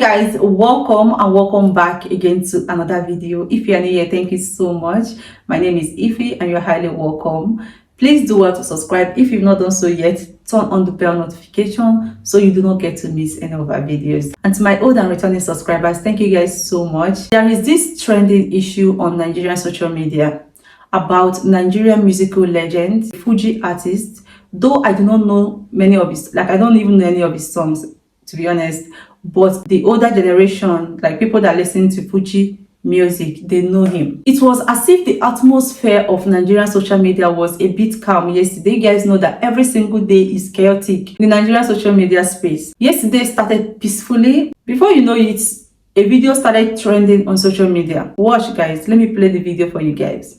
Guys, welcome and welcome back again to another video. If you are new here, thank you so much. My name is Ify and you're highly welcome. Please do well to subscribe if you've not done so yet. Turn on the bell notification so you do not get to miss any of our videos. And to my old and returning subscribers, thank you guys so much. There is this trending issue on Nigerian social media about Nigerian musical legend, Fuji artist. Though I do not know many of his, I don't even know any of his songs, to be honest. But the older generation, like people that listen to Fuji music, they know him. It was as if the atmosphere of Nigerian social media was a bit calm yesterday. You guys know that every single day is chaotic in the Nigerian social media space. Yesterday started peacefully. Before you know it, a video started trending on social media. Watch, guys. Let me play the video for you guys.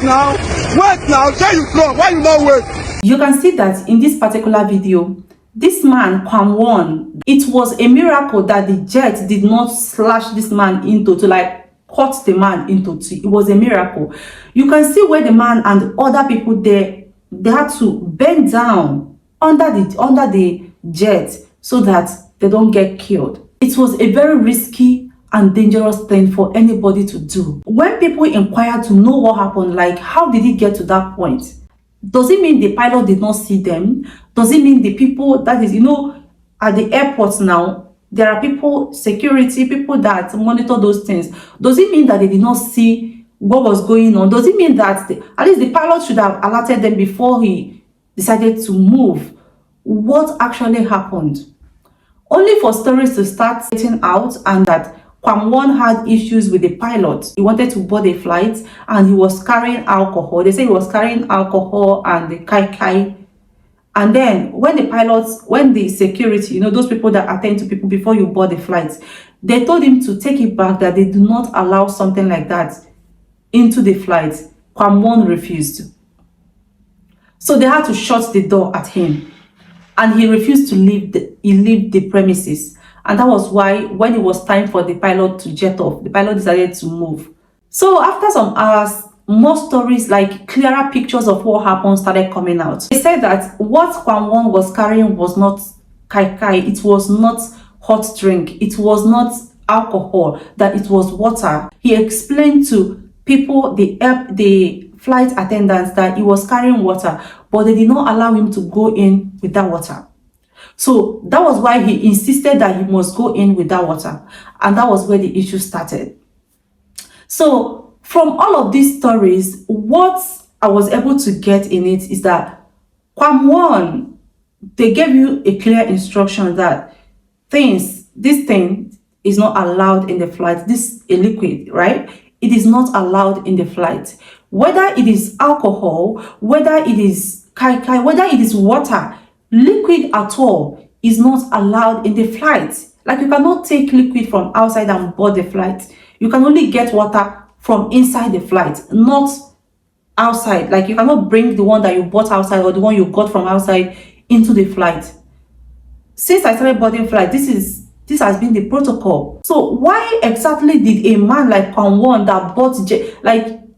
Wait now, where you from? Why you not wait? You can see that in this particular video, this man, KWAM, it was a miracle that the jet did not slash this man into, to cut the man into two. It was a miracle. You can see where the man and other people there, they had to bend down under the jet so that they don't get killed. It was a very risky and dangerous thing for anybody to do. When people inquire to know what happened, like how did it get to that point, does it mean the pilot did not see them? Does it mean the people that is, at the airports now, there are people, security, people that monitor those things. Does it mean that they did not see what was going on? Does it mean that at least the pilot should have alerted them before he decided to move? What actually happened? Only for stories to start getting out and that KWAM had issues with the pilot. He wanted to board a flight and he was carrying alcohol. They say he was carrying alcohol and the kai. And then when the security, those people that attend to people before you board the flight, they told him to take it back, that they do not allow something like that into the flight. KWAM refused. So they had to shut the door at him. And he refused to leave the premises. And that was why when it was time for the pilot to jet off, the pilot decided to move. So after some hours, more stories, like clearer pictures of what happened, started coming out. They said that what KWAM was carrying was not kai, it was not hot drink, it was not alcohol, that it was water. He explained to people, the flight attendants, that he was carrying water, but they did not allow him to go in with that water. So that was why he insisted that he must go in with that water. And that was where the issue started. So from all of these stories, what I was able to get in it is that KWAM, they gave you a clear instruction that this thing is not allowed in the flight. This is a liquid, right? It is not allowed in the flight. Whether it is alcohol, whether it is kai, whether it is water, liquid at all is not allowed in the flight. Like, you cannot take liquid from outside and board the flight. You can only get water from inside the flight, not outside. Like, you cannot bring the one that you bought outside or the one you got from outside into the flight. Since I started boarding flight, this has been the protocol. So why exactly did a man like KWAM that bought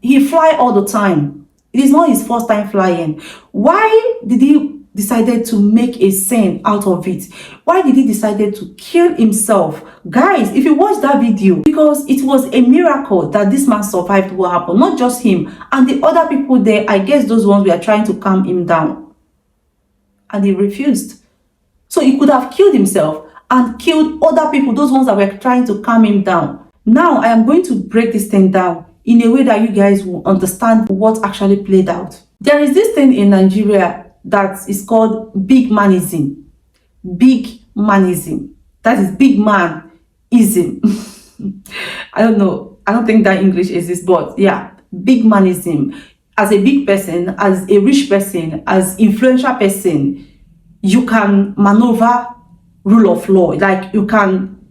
he fly all the time? It is not his first time flying. Why did he decided to make a scene out of it? Why did he decided to kill himself? Guys, if you watch that video, because it was a miracle that this man survived what happened. Not just him, and the other people there, I guess those ones were trying to calm him down, and he refused. So he could have killed himself and killed other people, those ones that were trying to calm him down. Now I am going to break this thing down in a way that you guys will understand what actually played out. There is this thing in Nigeria that is called big manism. Big manism. That is big manism. I don't know. I don't think that English exists, but yeah, big manism. As a big person, as a rich person, as influential person, you can maneuver rule of law. Like, you can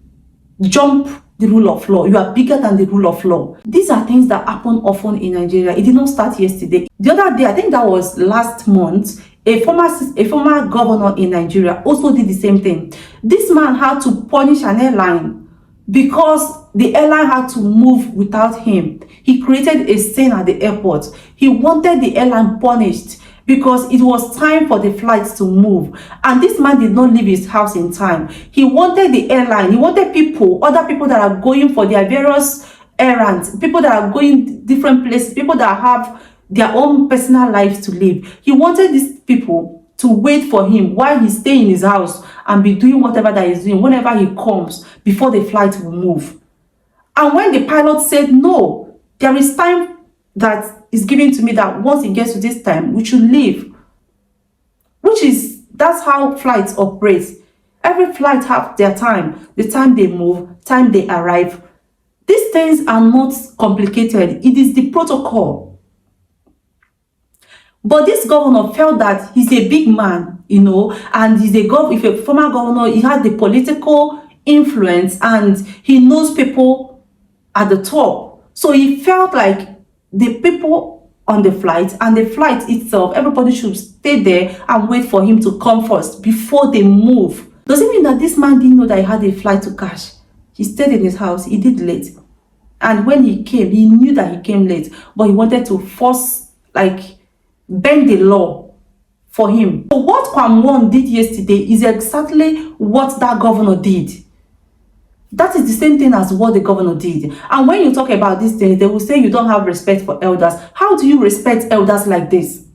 jump the rule of law. You are bigger than the rule of law. These are things that happen often in Nigeria. It did not start yesterday. The other day, I think that was last month, a former governor in Nigeria also did the same thing. This man had to punish an airline because the airline had to move without him. He created a scene at the airport. He wanted the airline punished because it was time for the flights to move. And this man did not leave his house in time. He wanted the airline, he wanted people, other people that are going for their various errands, people that are going different places, people that have their own personal lives to live. He wanted these people to wait for him while he stay in his house and be doing whatever that he's doing whenever he comes before the flight will move. And when the pilot said, no, there is time that is given to me that once it gets to this time, we should leave. That's how flights operate. Every flight have their time, the time they move, time they arrive. These things are not complicated. It is the protocol. But this governor felt that he's a big man, and he's if a former governor, he has the political influence and he knows people at the top. So he felt like the people on the flight and the flight itself, everybody should stay there and wait for him to come first before they move. Does it mean that this man didn't know that he had a flight to catch? He stayed in his house, he did late. And when he came, he knew that he came late, but he wanted to bend the law for him. So what KWAM did yesterday is exactly what that governor did. That is the same thing as what the governor did. And when you talk about these things, they will say you don't have respect for elders. How do you respect elders like this?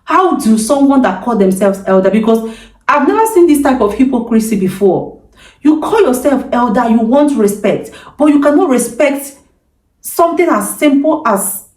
How do someone that call themselves elder? Because I've never seen this type of hypocrisy before. You call yourself elder, you want respect, but you cannot respect something as simple as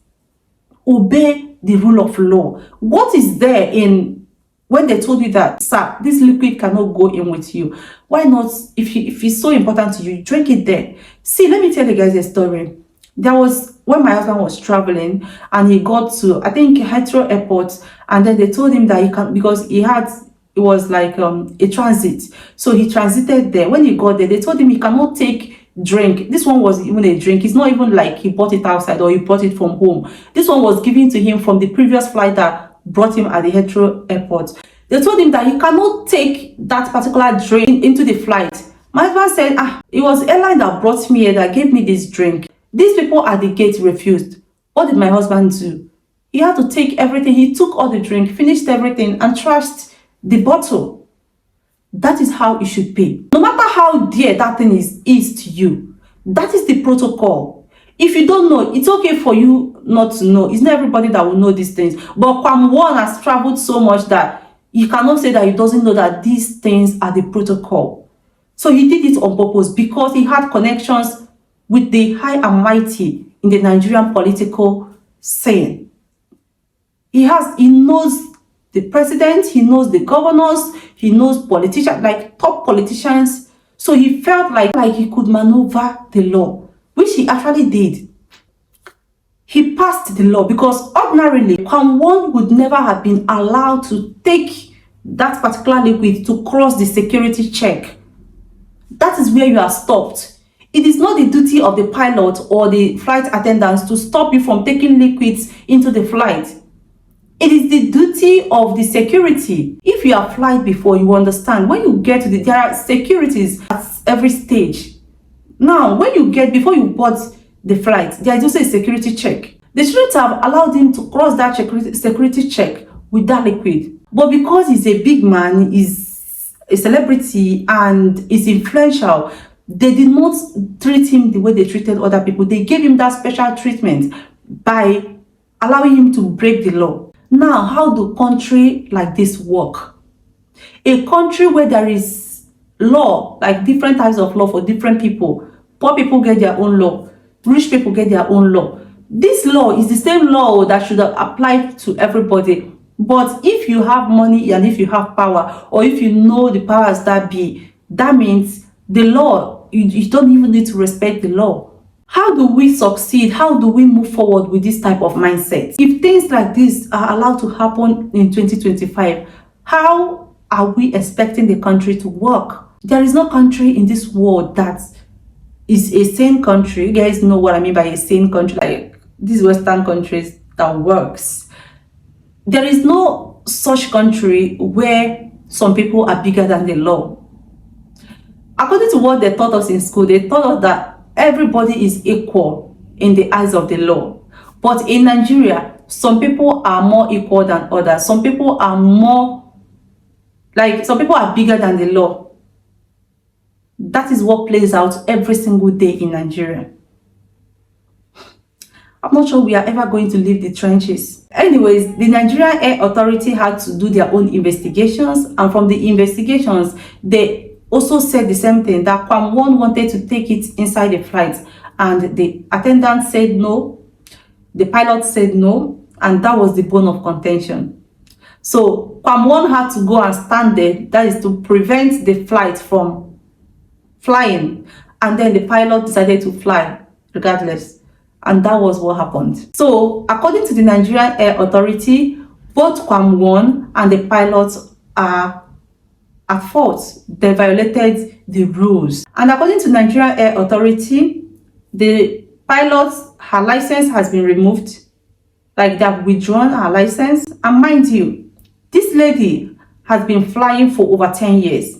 obey the rule of law. What is there in when they told you that, sir, this liquid cannot go in with you? Why not, if it's so important to you, drink it there? See, let me tell you guys a story. There was when my husband was traveling and he got to, I think, Heathrow Airport, and then they told him that he can't, because it was like a transit. So he transited there. When he got there, they told him he cannot take drink. This one was even a drink. It's not even like he bought it outside or he bought it from home. This one was given to him from the previous flight that brought him at the Heathrow Airport. They told him that he cannot take that particular drink into the flight. My husband said, it was the airline that brought me here that gave me this drink. These people at the gate refused. What did my husband do? He had to take everything. He took all the drink, finished everything, and trashed the bottle. That is how it should be. No matter how dear that thing is to you, that is the protocol. If you don't know, it's okay for you not to know. It's not everybody that will know these things. But KWAM has traveled so much that you cannot say that he doesn't know that these things are the protocol. So he did it on purpose because he had connections with the high and mighty in the Nigerian political scene. He knows the president, he knows the governors, he knows politicians, like top politicians. So he felt like he could maneuver the law, which he actually did. He passed the law because ordinarily, KWAM would never have been allowed to take that particular liquid to cross the security check. That is where you are stopped. It is not the duty of the pilot or the flight attendants to stop you from taking liquids into the flight. It is the duty of the security. If you have flight before, you understand. When you get to there are securities at every stage. Now, before you board the flight, there is also a security check. They shouldn't have allowed him to cross that security check with that liquid. But because he's a big man, he's a celebrity, and is influential, they did not treat him the way they treated other people. They gave him that special treatment by allowing him to break the law. Now, how do country like this work? A country where there is law, like different types of law for different people. Poor people get their own law. Rich people get their own law. This law is the same law that should apply to everybody. But if you have money and if you have power, or if you know the powers that be, that means the law, you don't even need to respect the law. How do we succeed? How do we move forward with this type of mindset? If things like this are allowed to happen in 2025, how are we expecting the country to work? There is no country in this world that is a sane country. You guys know what I mean by a sane country, like these Western countries that works. There is no such country where some people are bigger than the law. According to what they taught us in school, they taught us that everybody is equal in the eyes of the law. But in Nigeria, some people are more equal than others. Some people are more, like, some people are bigger than the law. That is what plays out every single day in Nigeria. I'm not sure we are ever going to leave the trenches. Anyways, the Nigerian Air Authority had to do their own investigations, and from the investigations, they also said the same thing, that KWAM 1 wanted to take it inside the flight, and the attendant said no, the pilot said no, and that was the bone of contention. So KWAM 1 had to go and stand there, that is to prevent the flight from flying, and then the pilot decided to fly regardless. And that was what happened. So according to the Nigerian Air Authority, both KWAM 1 and the pilots are at fault. They violated the rules. And according to Nigerian Air Authority, the pilot's, her license has been removed. Like, they have withdrawn her license. And mind you, this lady has been flying for over 10 years.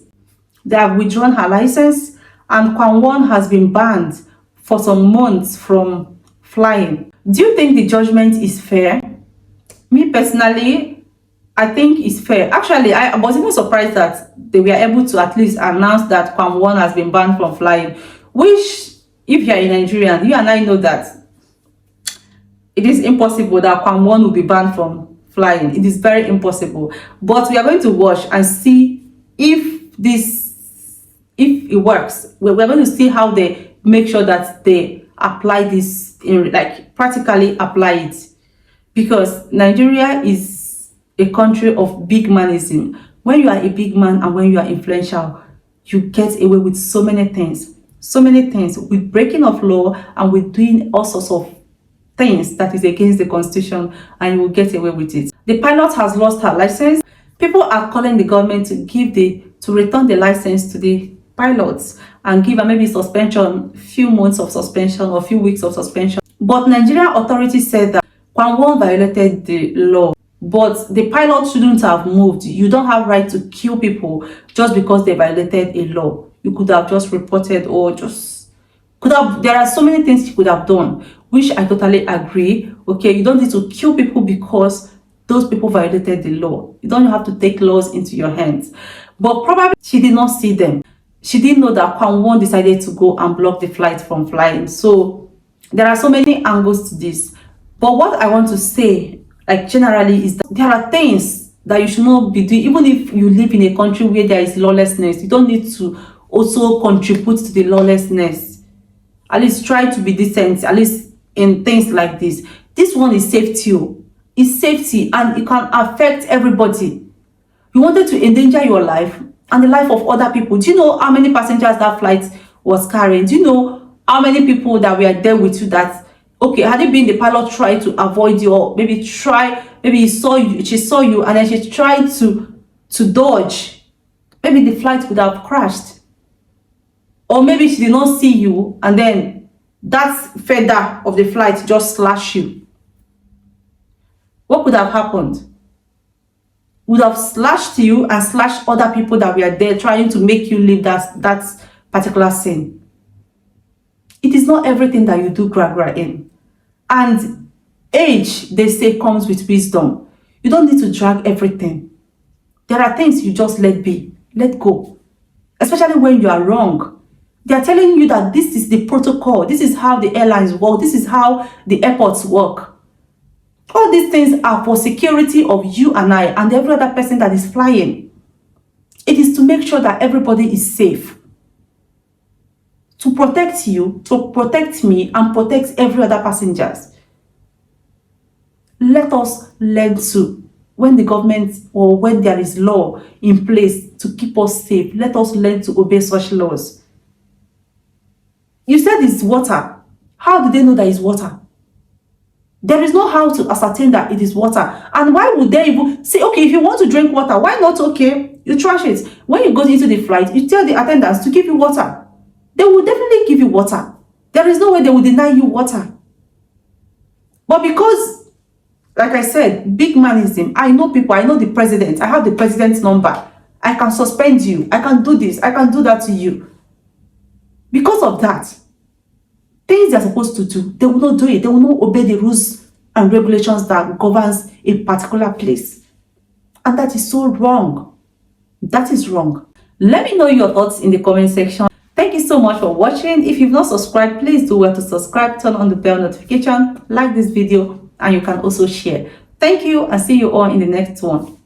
They have withdrawn her license, and KWAM 1 has been banned for some months from flying. Do you think the judgment is fair? Me personally, I think it's fair. Actually, I was even surprised that they were able to at least announce that KWAM 1 has been banned from flying, which, if you are a Nigerian, you and I know that it is impossible that KWAM 1 will be banned from flying. It is very impossible. But we are going to watch and see if it works. We're going to see how they make sure that they apply this, like practically apply it, because Nigeria is a country of big manism. When you are a big man and when you are influential, you get away with so many things, with breaking of law and with doing all sorts of things that is against the constitution, and you will get away with it. The pilot has lost her license. People are calling the government to return the license to the pilots and give her maybe suspension, few months of suspension or few weeks of suspension. But Nigerian authorities said that KWAM 1 violated the law, but the pilot shouldn't have moved. You don't have right to kill people just because they violated a law. You could have just reported, or just there are so many things you could have done, which I totally agree. Okay, you don't need to kill people because those people violated the law. You don't have to take laws into your hands. But probably she did not see them. She didn't know that KWAM 1 decided to go and block the flight from flying. So there are so many angles to this. But what I want to say, like, generally, is that there are things that you should not be doing. Even if you live in a country where there is lawlessness, you don't need to also contribute to the lawlessness. At least try to be decent, at least in things like this. This one is safety. It's safety, and it can affect everybody. You wanted to endanger your life and the life of other people. Do you know how many passengers that flight was carrying? Do you know how many people that were there with you that, okay, had it been the pilot tried to avoid you, or maybe he saw you, she saw you, and then she tried to dodge, maybe the flight would have crashed. Or maybe she did not see you, and then that feather of the flight just slashed you. What could have happened? Would have slashed you and slashed other people that were there trying to make you leave that particular scene. It is not everything that you do gra in. And age, they say, comes with wisdom. You don't need to drag everything. There are things you just let be, let go. Especially when you are wrong. They are telling you that this is the protocol. This is how the airlines work. This is how the airports work. All these things are for security of you and I and every other person that is flying. It is to make sure that everybody is safe. To protect you, to protect me, and protect every other passengers. Let us learn to, when the government or when there is law in place to keep us safe, let us learn to obey such laws. You said it's water. How did they know that it's water? There is no how to ascertain that it is water. And why would they even say, okay, if you want to drink water, why not? Okay, you trash it. When you go into the flight, you tell the attendants to give you water. They will definitely give you water. There is no way they will deny you water. But because, like I said, big manism, I know people, I know the president, I have the president's number. I can suspend you, I can do this, I can do that to you. Because of that, things they're supposed to do, they will not do it. They will not obey the rules and regulations that governs a particular place. And that is so wrong. That is wrong. Let me know your thoughts in the comment section. Thank you so much for watching. If you've not subscribed, please do well to subscribe, turn on the bell notification, like this video, and you can also share. Thank you, and see you all in the next one.